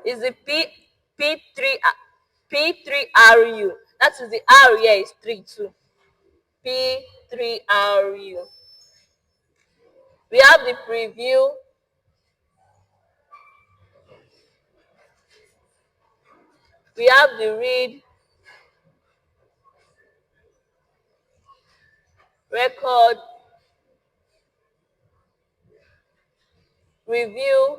is the P3RU. That is the R here is 3 too. P3RU. We have the preview. We have the read, record, review,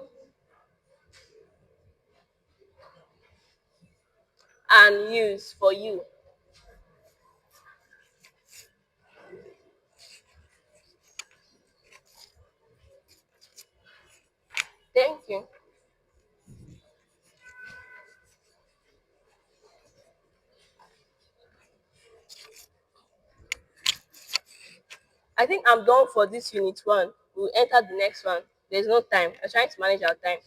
and use for you. Thank you. I think I'm done for this unit one. We'll enter the next one. There's no time. I'm trying to manage our time.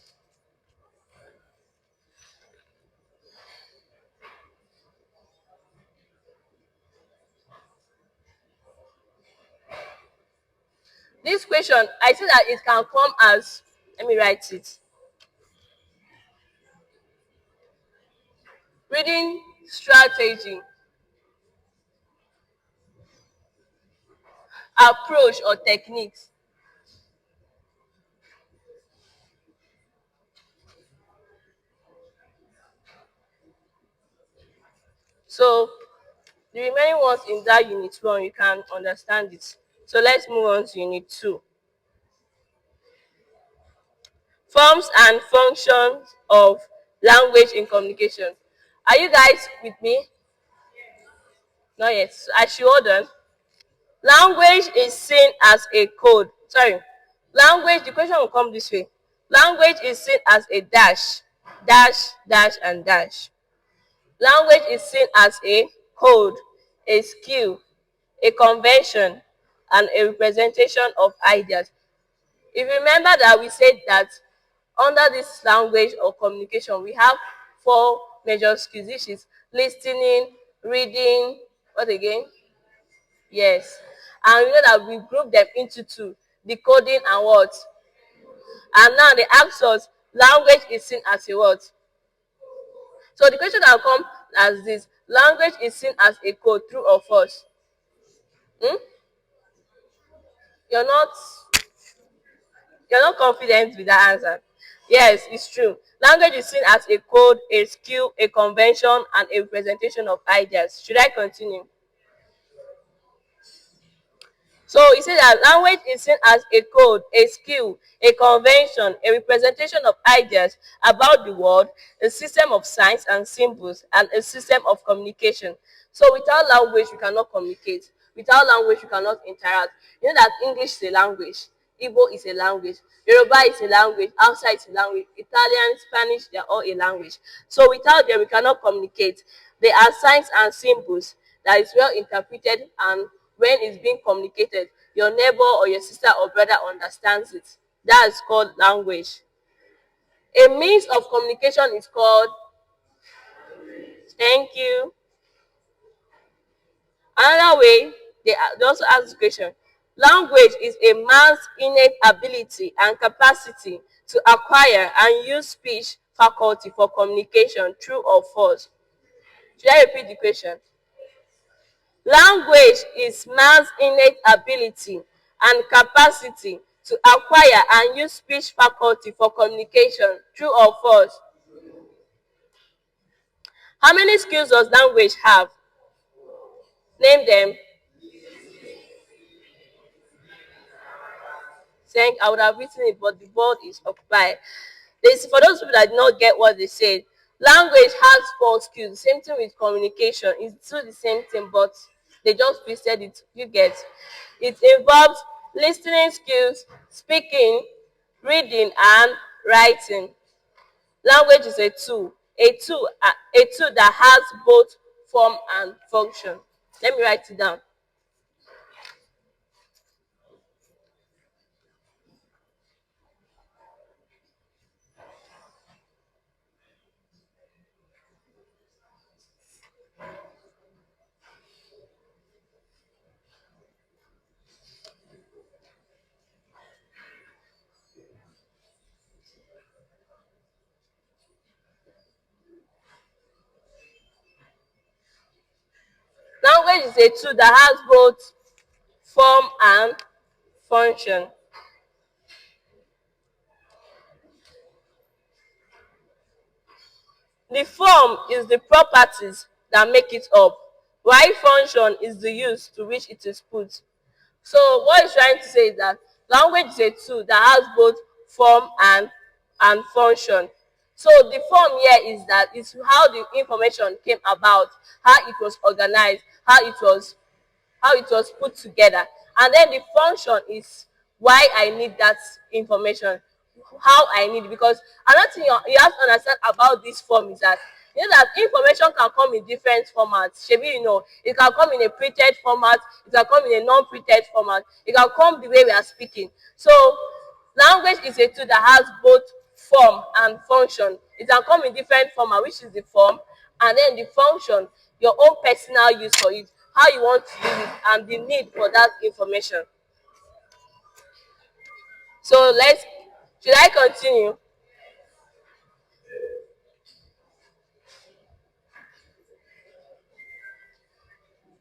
This question, I see that it can come as, let me write it. Reading strategy, approach, or techniques. So the remaining ones in that unit one, you can understand it. So let's move on to unit two. Forms and functions of language in communication. Are you guys with me? Not yet. So I should hold on. Language is seen as a code. Sorry. Language, the question will come this way. Language is seen as a dash, dash, dash, and dash. Language is seen as a code, a skill, a convention, and a representation of ideas. If you remember that we said that under this language or communication, we have four major skills, which is listening, reading, what again? Yes. And we know that we group them into two, decoding and what? And now they ask us, language is seen as a what? So the question that will come as this, language is seen as a code, true or false? Hmm? You're not you're not confident with that answer. Yes, it's true. Language is seen as a code, a skill, a convention, and a representation of ideas. Should I continue? So he said that language is seen as a code, a skill, a convention, a representation of ideas about the world, a system of signs and symbols, and a system of communication. So without language, we cannot communicate. Without language, we cannot interact. You know that English is a language, Igbo is a language, Yoruba is a language, Hausa is a language, Italian, Spanish, they are all a language. So without them, we cannot communicate. They are signs and symbols that is well interpreted, and when it's being communicated, your neighbor or your sister or brother understands it. That is called language. A means of communication is called, thank you. Another way, they also ask this question. Language is a man's innate ability and capacity to acquire and use speech faculty for communication, true or false. Should I repeat the question? Language is man's innate ability and capacity to acquire and use speech faculty for communication, true or false. How many skills does language have? Name them. Saying I would have written it, but the board is occupied. This, for those people that did not get what they said, language has four skills. The same thing with communication. It's still the same thing, but they just twisted it. You get. It involves listening skills, speaking, reading, and writing. Language is a tool that has both form and function. Let me write it down. Language is a tool that has both form and function. The form is the properties that make it up, while function is the use to which it is put. So what he's trying to say is that language is a tool that has both form and function. So the form here is that it's how the information came about, how it was organized, how it was put together. And then the function is why I need that information, how I need it. Because another thing you have to understand about this form is that you know that information can come in different formats. Shebi, you know, it can come in a printed format, it can come in a non-printed format, it can come the way we are speaking. So language is a tool that has both form and function. It can come in different format, which is the form, and then the function, your own personal use for it, how you want to use it, and the need for that information. So should I continue?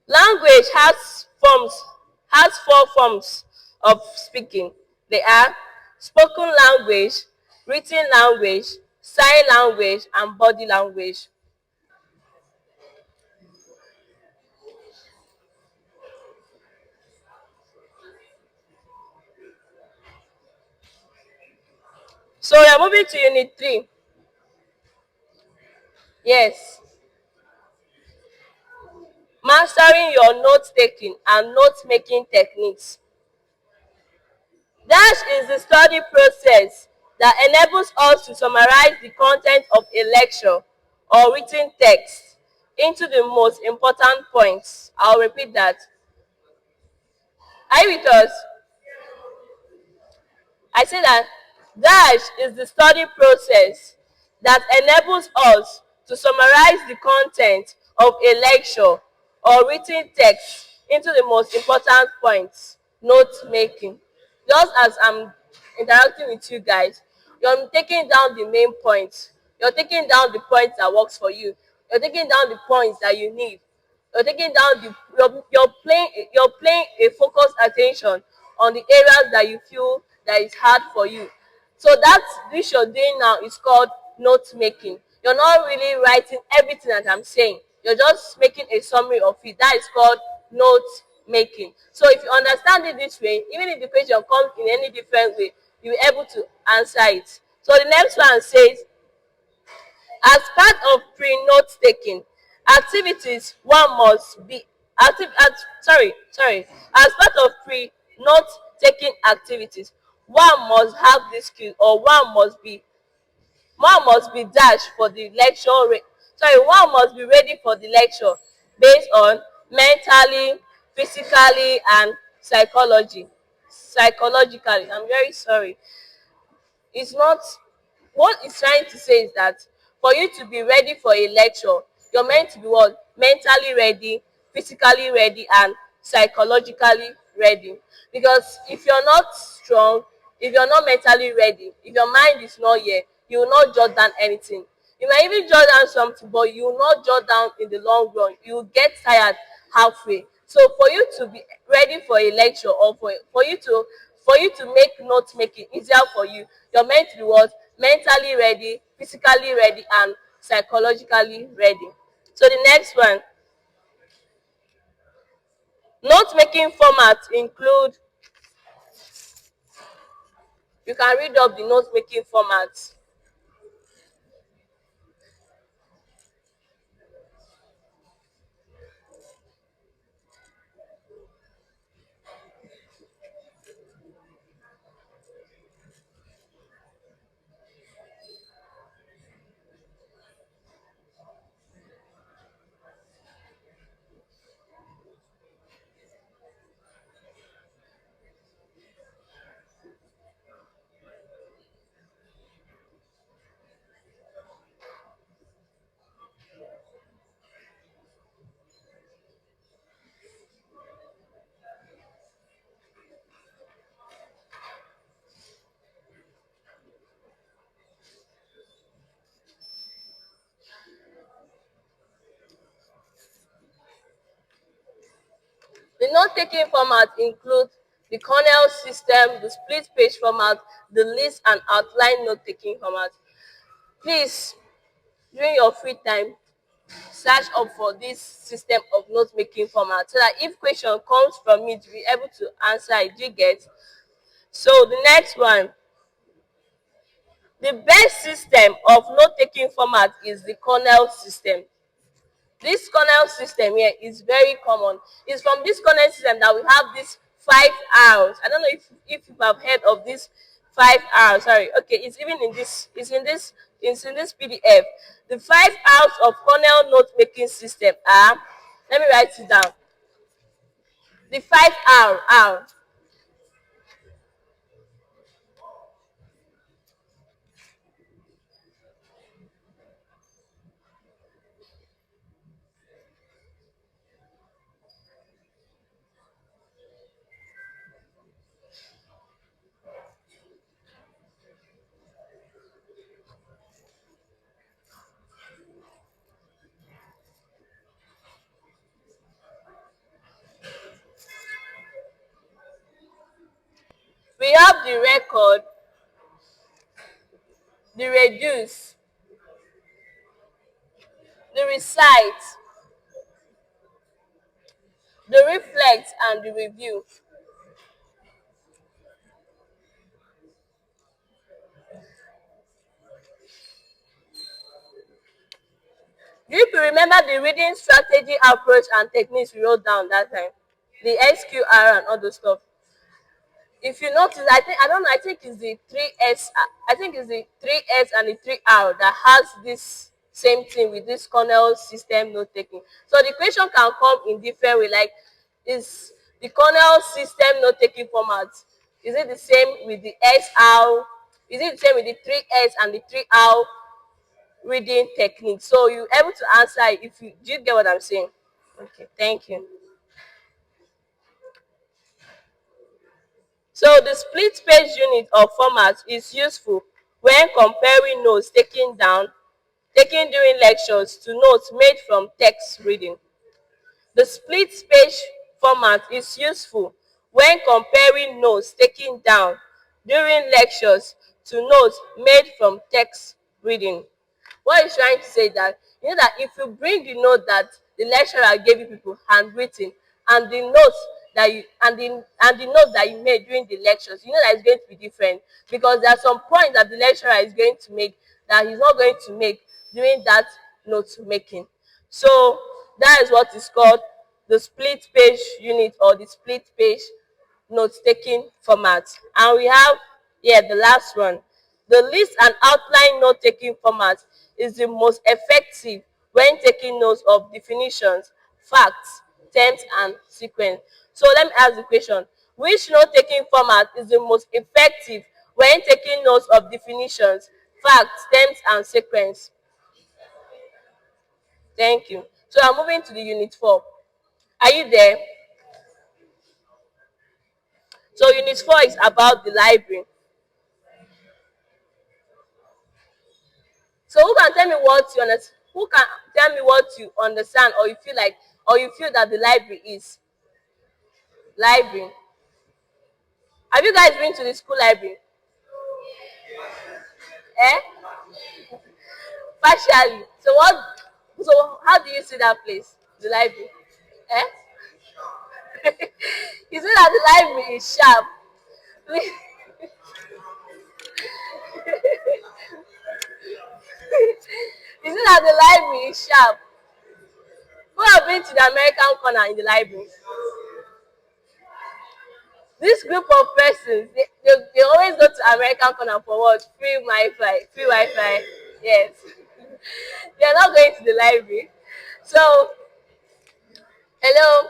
Language has four forms of speaking. They are spoken language, written language, sign language, and body language. So we are moving to unit 3. Yes. Mastering your note taking and note making techniques. Dash is the study process that enables us to summarize the content of a lecture or written text into the most important points. I'll repeat that. Are you with us? I say that dash is the study process that enables us to summarize the content of a lecture or written text into the most important points. Note making. Just as I'm interacting with you guys, you're taking down the main points. You're taking down the points that works for you. You're taking down the points that you need. You're taking down you're playing a focused attention on the areas that you feel that is hard for you. So that this you're doing now is called note making. You're not really writing everything that I'm saying. You're just making a summary of it. That is called note making. So if you understand it this way, even if the question comes in any different way, you'll be able to answer it. So the next one says, as part of pre-note taking activities, one must be active. Sorry. As part of pre-note taking activities, one must have this skill, or one must be dash for the lecture. One must be ready for the lecture based on mentally, physically, and psychologically. I'm very sorry. It's not what it's trying to say is that for you to be ready for a lecture, you're meant to be what? Mentally ready, physically ready, and psychologically ready. Because if you're not strong, if you're not mentally ready, if your mind is not here, you will not jot down anything. You might even jot down something, but you will not jot down in the long run. You will get tired halfway. So for you to be ready for a lecture, or for you to make note making easier for you, you're meant to be what? Mentally ready, physically ready, and psychologically ready. So the next one, note making formats include, you can read up the note making formats. note-taking format include the kernel system, the split page format, the list and outline note-taking format. Please, during your free time, search up for this system of note-making format so that if question comes from me to be able to answer it. Do you get? So the next one, the best system of note-taking format is the kernel system. This kernel system here is very common. It's from this kernel system that we have this 5 R's. I don't know if you have heard of this 5 R's. Sorry. Okay, it's even in this. It's in this PDF. The 5 R's of kernel note-making system are. Let me write it down. The 5 R. We have the record, the reduce, the recite, the reflect, and the review. Do you remember the reading strategy, approach, and techniques we wrote down that time? The SQR and all those stuff. If you notice, I don't know, I think it's the 3S, I think it's the 3S and the 3R that has this same thing with this kernel system note taking. So the question can come in different way, like is the kernel system note taking format, is it the same with the SR? Is it the same with the 3S and the 3R reading technique? So you're able to answer it if you do you get what I'm saying? Okay, thank you. So the split page unit of format is useful when comparing notes taken during lectures to notes made from text reading. The split page format is useful when comparing notes taken down during lectures to notes made from text reading. What he's trying to say that you know that if you bring the note that the lecturer gave you people handwritten and the notes that you and the note that you made during the lectures, you know that it's going to be different because there are some points that the lecturer is going to make that he's not going to make during that note making. So that is what is called the split page unit or the split page note-taking format. And we have here the last one. The list and outline note-taking format is the most effective when taking notes of definitions, facts, terms, and sequence. So let me ask the question. Which note-taking format is the most effective when taking notes of definitions, facts, terms, and sequence? Thank you. So I'm moving to the unit 4. Are you there? So unit 4 is about the library. So who can tell me what you understand? Who can tell me what you understand or you feel like or you feel that the library is? Library. Have you guys been to the school library? Eh? Partially. So how do you see that place? The library? Eh? You see that the library is sharp. Please. You see that the library is sharp. Who have been to the American corner in the library? This group of persons, they always go to American corner for what? Free Wi-Fi. Free Wi-Fi. Yes. They are not going to the library. So, hello.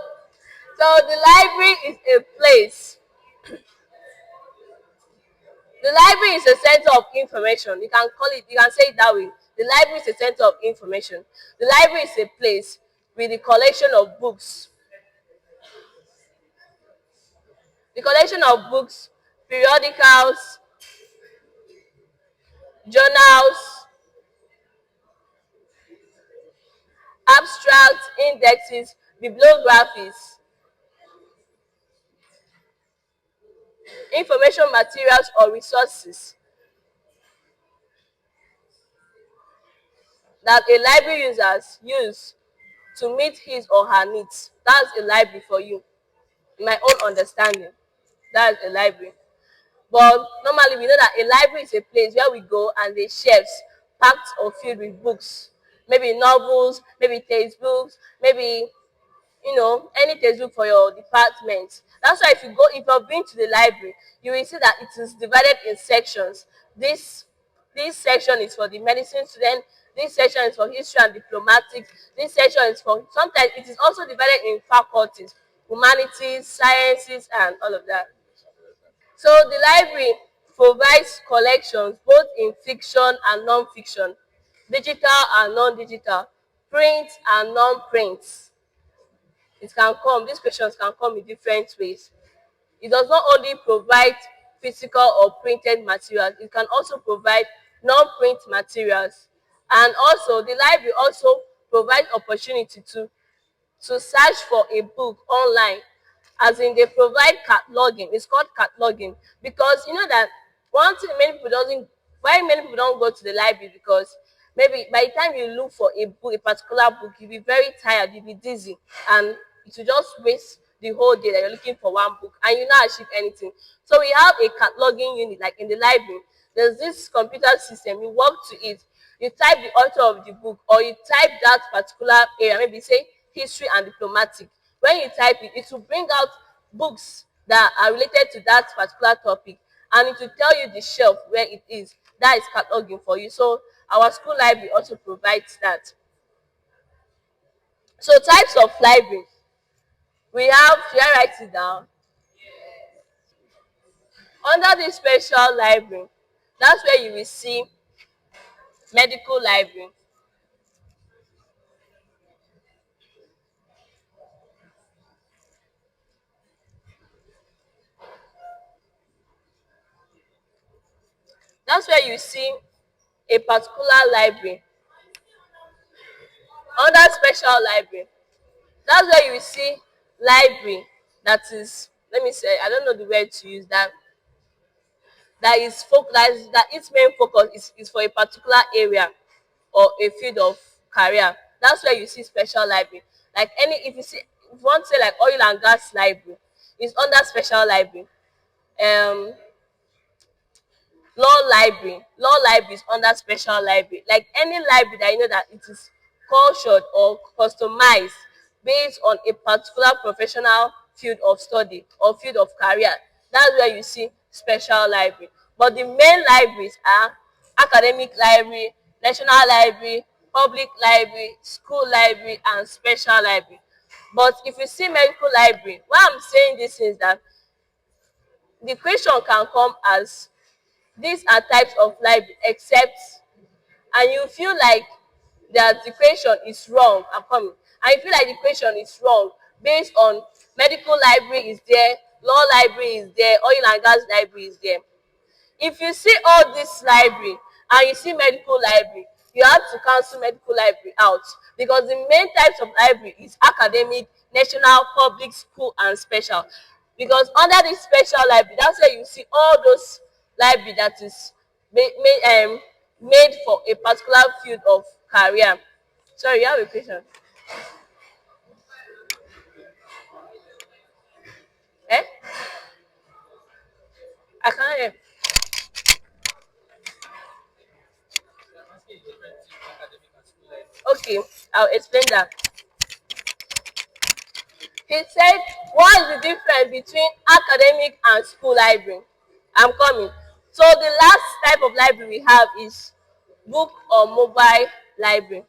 So the library is a place. The library is a center of information. You can call it, you can say it that way. The library is a center of information. The library is a place with the collection of books. The collection of books, periodicals, journals, abstracts, indexes, bibliographies. information materials or resources that a library users use to meet his or her needs. That's a library for you. In my own understanding, that's a library. But normally we know that a library is a place where we go and the shelves packed or filled with books, maybe novels, maybe textbooks, maybe any textbook for your department. That's why if you've been to the library, you will see that it is divided in sections. This section is for the medicine student, this section is for history and diplomatics, this section is for, sometimes it is also divided in faculties, humanities, sciences and all of that. So the library provides collections both in fiction and non-fiction, digital and non-digital, print and non-print. These questions can come in different ways. It does not only provide physical or printed materials, it can also provide non-print materials. And also the library also provides opportunity to search for a book online, as in they provide cataloging. It's called cataloging, because you know that one thing many people doesn't why many people don't go to the library, because maybe by the time you look for a book, a particular book, you'll be very tired, you'll be dizzy, and it will just waste the whole day that you're looking for one book and you not achieve anything. So we have a cataloging unit, like in the library. There's this computer system, you walk to it, you type the author of the book, or you type that particular area, maybe say history and diplomatic. When you type it, it will bring out books that are related to that particular topic, and it will tell you the shelf where it is. That is cataloging for you. So our school library also provides that. So types of library. We have, should I write it down? Under this special library, that's where you will see medical library. That's where you see a particular library. Under special library, that's where you will see library that is, let me say, I don't know the word to use, that its main focus is for a particular area or a field of career. That's where you see special library. Like any, if you want to say like oil and gas library, it's under special library. um law library is under special library. Like any library that you know that it is cultured or customized based on a particular professional field of study or field of career, that's where you see special library. But the main libraries are academic library, national library, public library, school library and special library. But if you see medical library, why I'm saying this is that the question can come as, these are types of library except, and you feel like that the question is wrong. I'm coming. And you feel like the question is wrong based on medical library is there, law library is there, oil and gas library is there. If you see all this library and you see medical library, you have to cancel medical library out, because the main types of library is academic, national, public, school and special. Because under this special library, that's where you see all those library that is made for a particular field of career. Sorry, you have a question? Eh? I can't hear. Okay, I'll explain that. He said, what is the difference between academic and school library? I'm coming. So the last type of library we have is book or mobile library.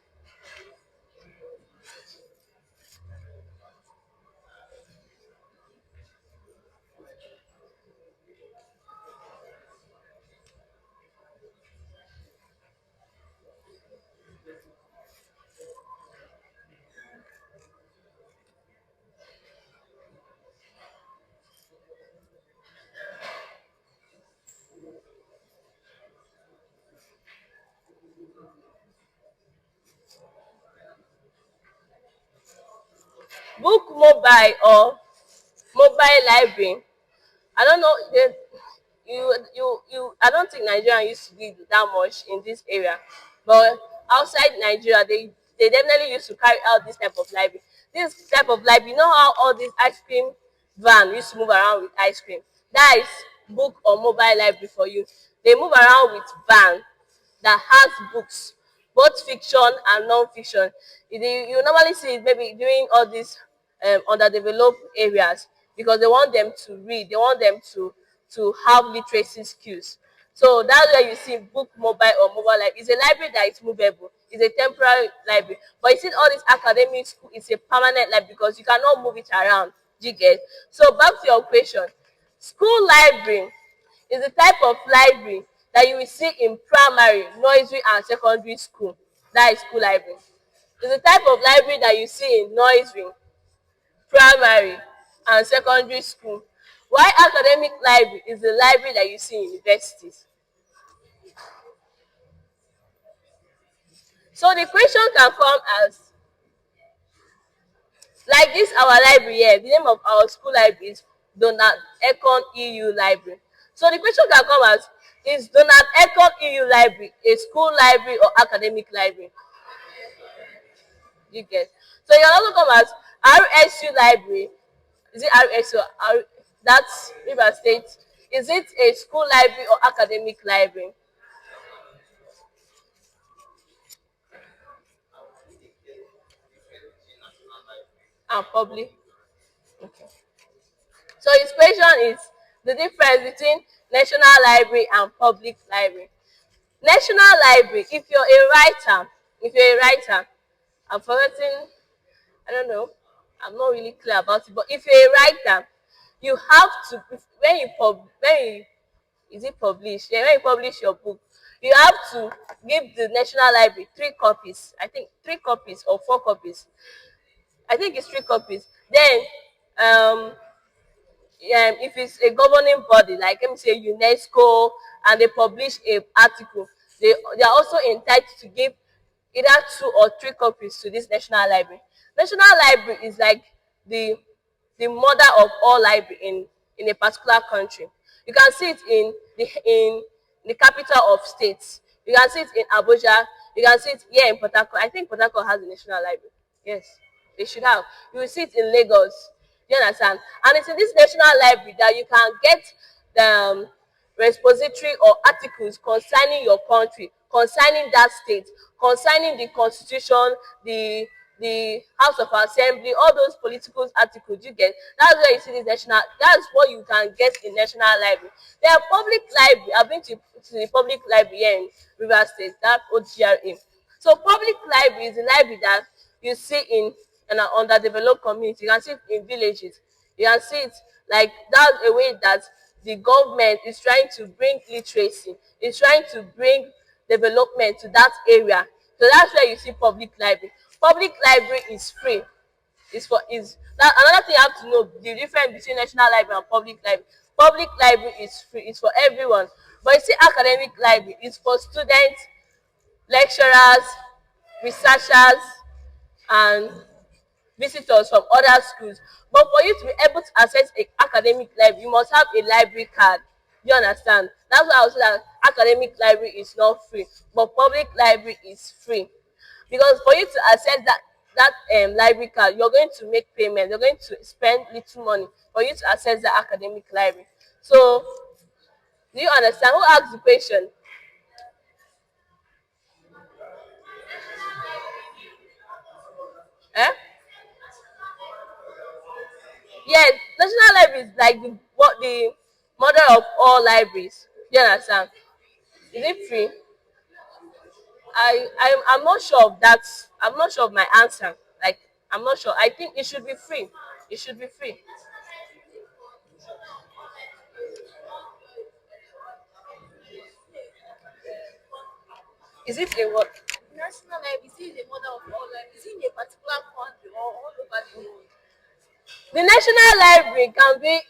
Book mobile or mobile library I don't know. I don't think Nigeria used to be that much in this area, but outside Nigeria, they definitely used to carry out this type of library. This type of library, you know how all these ice cream van used to move around with ice cream. That is book or mobile library for you. They move around with van that has books, both fiction and non-fiction. You normally see it maybe during all these underdeveloped areas because they want them to read, they want them to have literacy skills. So that's where you see book mobile or mobile library. It's a library that is movable. It's a temporary library. But you see all this academic school is a permanent library because you cannot move it around. Do you get? So back to your question. School library is the type of library that you will see in primary, nursery and secondary school. That is school library. It's the type of library that you see in nursery, primary and secondary school. While academic library is the library that you see in universities. So the question can come as, like this our library here, the name of our school library is Donald Econ EU Library. So the question can come as, is Donald Econ EU Library a school library or academic library? You get. So you can also come as RSU Library. Is it RSU? That's River State. Is it a school library or academic library? And public. Okay. So his question is the difference between National Library and public library. National Library, if you're a writer, I'm forgetting, I don't know, I'm not really clear about it, but if you're a writer, you have to, when you, is it published? Yeah, when you publish your book, you have to give the National Library 3 copies. I think 3 copies or 4 copies. I think it's 3 copies. Then um if it's a governing body like let me say UNESCO and they publish a article, they are also entitled to give either 2 or 3 copies to this National Library. National Library is like the the mother of all library in a particular country. You can see it in the capital of states. You can see it in Abuja. You can see it here in Port Harcourt. I think Port Harcourt has a national library. Yes, they should have. You will see it in Lagos. Do you understand? And it's in this national library that you can get the repository or articles concerning your country, concerning that state, concerning the constitution, the House of Assembly, all those political articles you get. That's where you see this national. That's what you can get in national library. There are public library. I've been to the public library here in Rivers State, that OGRA. So public library is the library that you see in an underdeveloped community. You can see it in villages. You can see it like that's a way that the government is trying to bring literacy, is trying to bring development to that area. So that's where you see public library. Public library is free. It's for is that another thing you have to know the difference between national library and public library. Public library is free, it's for everyone. But you see academic library is for students, lecturers, researchers, and visitors from other schools. But for you to be able to access a academic library, you must have a library card. Do you understand? That's why I would say that academic library is not free, but public library is free. Because for you to access that library card, you're going to make payment. You're going to spend little money for you to access the academic library. So, do you understand? Who asked the question? Eh? Yes, National Library is like the mother of all libraries. Do you understand? Is it free? I'm not sure of that. I'm not sure of my answer. Like I'm not sure. I think it should be free. It should be free. Is it a what? National library is the mother of all libraries. Is it in a particular country or all over the world? The National Library can be.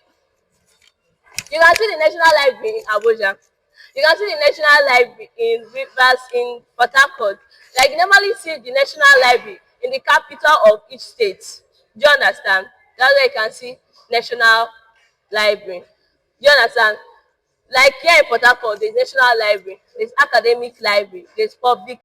You can see the National Library in Abuja. You can see the National Library in Rivers in Port Harcourt. Like you normally see the National Library in the capital of each state. Do you understand? That's where you can see National Library. You understand? Like here in Port Harcourt, there's National Library, there's Academic Library, there's Public